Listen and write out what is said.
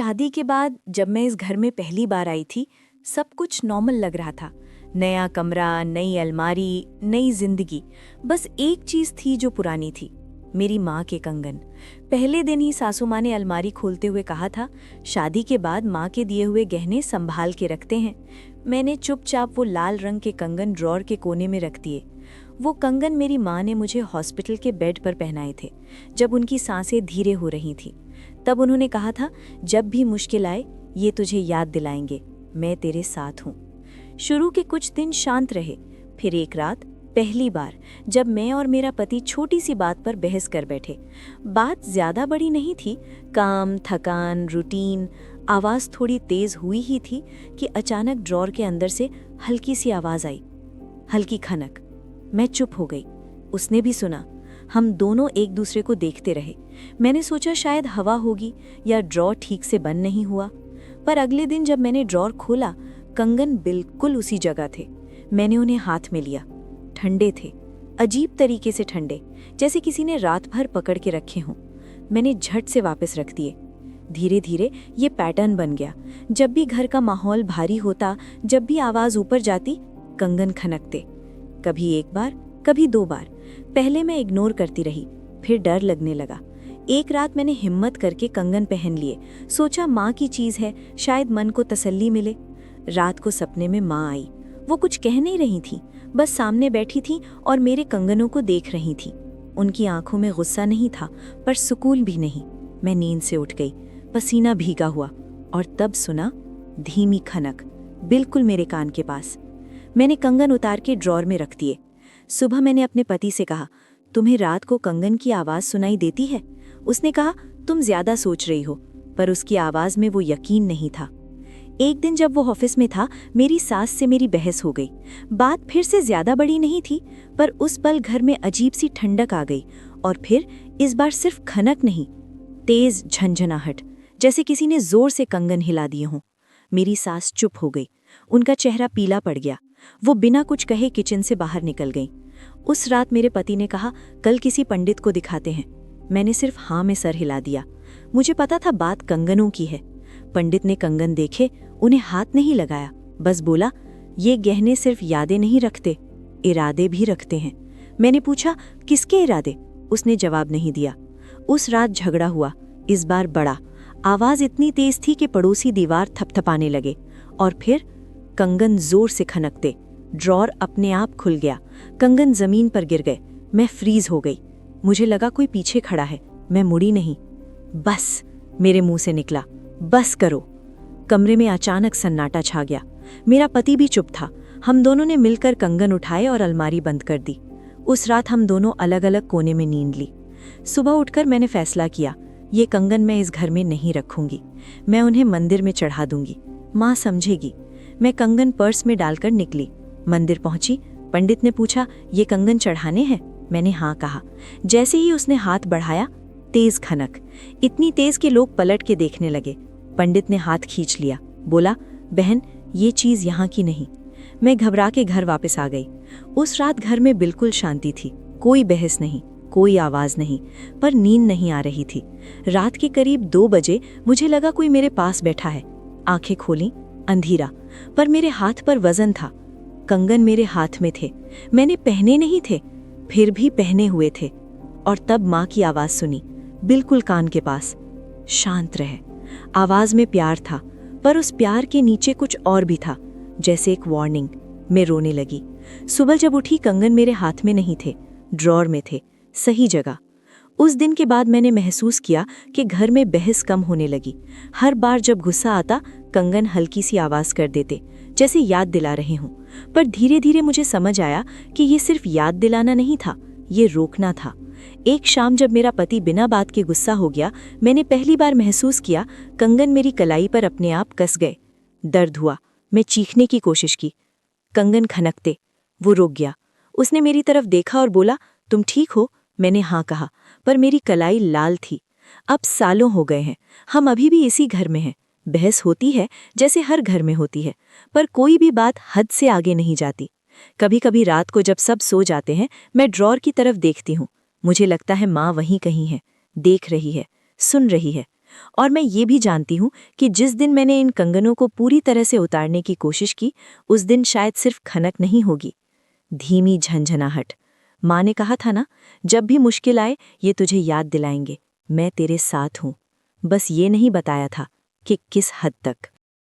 शादी के बाद जब मैं इस घर में पहली बार आई थी, सब कुछ नॉर्मल लग रहा था। नया कमरा, नई अलमारी, नई जिंदगी। बस एक चीज थी जो पुरानी थी, मेरी माँ के कंगन। पहले दिन ही सासू माँ ने अलमारी खोलते हुए कहा था, शादी के बाद माँ के दिए हुए गहने संभाल के रखते हैं। मैंने चुपचाप वो लाल रंग के कंगन ड्रॉर के कोने में रख दिए। वो कंगन मेरी माँ ने मुझे हॉस्पिटल के बेड पर पहनाए थे, जब उनकी सांसें धीरे हो रही थीं। तब उन्होंने कहा था, जब भी मुश्किल आए ये तुझे याद दिलाएंगे, मैं तेरे साथ हूँ। शुरू के कुछ दिन शांत रहे। फिर एक रात, पहली बार जब मैं और मेरा पति छोटी सी बात पर बहस कर बैठे। बात ज्यादा बड़ी नहीं थी, काम, थकान, रूटीन। आवाज़ थोड़ी तेज हुई ही थी कि अचानक ड्रॉर के अंदर से हल्की सी आवाज़ आई, हल्की खनक। मैं चुप हो गई। उसने भी सुना। हम दोनों एक दूसरे को देखते रहे। मैंने सोचा शायद हवा होगी या ड्रॉर ठीक से बंद नहीं हुआ। पर अगले दिन जब मैंने ड्रॉर खोला, कंगन बिल्कुल उसी जगह थे। मैंने उन्हें हाथ में लिया। ठंडे थे, अजीब तरीके से ठंडे, जैसे किसी ने रात भर पकड़ के रखे हों। मैंने झट से वापस रख दिए। धीरे धीरे ये पैटर्न बन गया। जब भी घर का माहौल भारी होता, जब भी आवाज़ ऊपर जाती, कंगन खनकते। कभी एक बार, कभी दो बार। पहले मैं इग्नोर करती रही, फिर डर लगने लगा। एक रात मैंने हिम्मत करके कंगन पहन लिए। सोचा माँ की चीज़ है, शायद मन को तसल्ली मिले। रात को सपने में माँ आई। वो कुछ कह नहीं रही थी, बस सामने बैठी थी और मेरे कंगनों को देख रही थी। उनकी आंखों में गुस्सा नहीं था, पर सुकून भी नहीं। मैं नींद से उठ गई, पसीना भीगा हुआ, और तब सुना धीमी खनक, बिल्कुल मेरे कान के पास। मैंने कंगन उतार के ड्रॉर में रख दिए। सुबह मैंने अपने पति से कहा, तुम्हें रात को कंगन की आवाज़ सुनाई देती है? उसने कहा, तुम ज्यादा सोच रही हो। पर उसकी आवाज़ में वो यकीन नहीं था। एक दिन जब वो ऑफिस में था, मेरी सास से मेरी बहस हो गई। बात फिर से ज्यादा बड़ी नहीं थी, पर उस पल घर में अजीब सी ठंडक आ गई। और फिर इस बार सिर्फ खनक नहीं, तेज झंझनाहट, जैसे किसी ने जोर से कंगन हिला दिए हों। मेरी सास चुप हो गई। उनका चेहरा पीला पड़ गया। वो बिना कुछ कहे किचन से बाहर निकल गई। उस रात मेरे पति ने कहा, कल किसी पंडित को दिखाते हैं। मैंने सिर्फ हाँ में सर हिला दिया। मुझे पता था बात कंगनों की है। पंडित ने कंगन देखे, उन्हें हाथ नहीं लगाया, बस बोला, ये गहने सिर्फ यादें नहीं रखते, इरादे भी रखते हैं। मैंने पूछा, किसके इरादे? उसने जवाब नहीं दिया। उस रात झगड़ा हुआ, इस बार बड़ा। आवाज़ इतनी तेज थी कि पड़ोसी दीवार थपथपाने लगे। और फिर कंगन जोर से खनकते। ड्रॉर अपने आप खुल गया। कंगन जमीन पर गिर गए। मैं फ्रीज हो गई। मुझे लगा कोई पीछे खड़ा है। मैं मुड़ी नहीं। बस, मेरे मुंह से निकला, बस करो। कमरे में अचानक सन्नाटा छा गया। मेरा पति भी चुप था। हम दोनों ने मिलकर कंगन उठाए और अलमारी बंद कर दी। उस रात हम दोनों अलग अलग कोने में नींद ली। सुबह उठकर मैंने फैसला किया, ये कंगन मैं इस घर में नहीं रखूंगी। मैं उन्हें मंदिर में चढ़ा दूंगी। माँ समझेगी। मैं कंगन पर्स में डालकर निकली। मंदिर पहुंची। पंडित ने पूछा, ये कंगन चढ़ाने हैं? मैंने हाँ कहा। जैसे ही उसने हाथ बढ़ाया, तेज खनक, इतनी तेज कि लोग पलट के देखने लगे। पंडित ने हाथ खींच लिया, बोला, बहन, ये चीज यहाँ की नहीं। मैं घबरा के घर वापस आ गई। उस रात घर में बिल्कुल शांति थी। कोई बहस नहीं, कोई आवाज नहीं, पर नींद नहीं आ रही थी। रात के करीब 2 बजे मुझे लगा कोई मेरे पास बैठा है। आंखें खोली, अंधेरा, पर मेरे हाथ पर वजन था। कंगन मेरे हाथ में थे। मैंने पहने नहीं थे, फिर भी पहने हुए थे। और तब माँ की आवाज सुनी, बिल्कुल कान के पास, शांत रहे। आवाज में प्यार था, पर उस प्यार के नीचे कुछ और भी था, जैसे एक वार्निंग। मैं रोने लगी। सुबह जब उठी, कंगन मेरे हाथ में नहीं थे, ड्रॉर में थे, सही जगह। उस दिन के बाद मैंने महसूस किया कि घर में बहस कम होने लगी। हर बार जब गुस्सा आता, कंगन हल्की सी आवाज कर देते, जैसे याद दिला रहे हों। पर धीरे धीरे मुझे समझ आया कि ये सिर्फ याद दिलाना नहीं था, ये रोकना था। एक शाम जब मेरा पति बिना बात के गुस्सा हो गया, मैंने पहली बार महसूस किया, कंगन मेरी कलाई पर अपने आप कस गए। दर्द हुआ। मैं चीखने की कोशिश की। कंगन खनकते। वो रुक गया। उसने मेरी तरफ देखा और बोला, तुम ठीक हो? मैंने हाँ कहा, पर मेरी कलाई लाल थी। अब सालों हो गए हैं, हम अभी भी इसी घर में हैं। बहस होती है, जैसे हर घर में होती है, पर कोई भी बात हद से आगे नहीं जाती। कभी कभी रात को जब सब सो जाते हैं, मैं ड्रॉर की तरफ देखती हूँ। मुझे लगता है माँ वहीं कहीं है, देख रही है, सुन रही है। और मैं ये भी जानती हूँ कि जिस दिन मैंने इन कंगनों को पूरी तरह से उतारने की कोशिश की, उस दिन शायद सिर्फ खनक नहीं होगी, धीमी झंझनाहट। माँ ने कहा था ना, जब भी मुश्किल आए ये तुझे याद दिलाएंगे, मैं तेरे साथ हूँ। बस ये नहीं बताया था कि किस हद तक।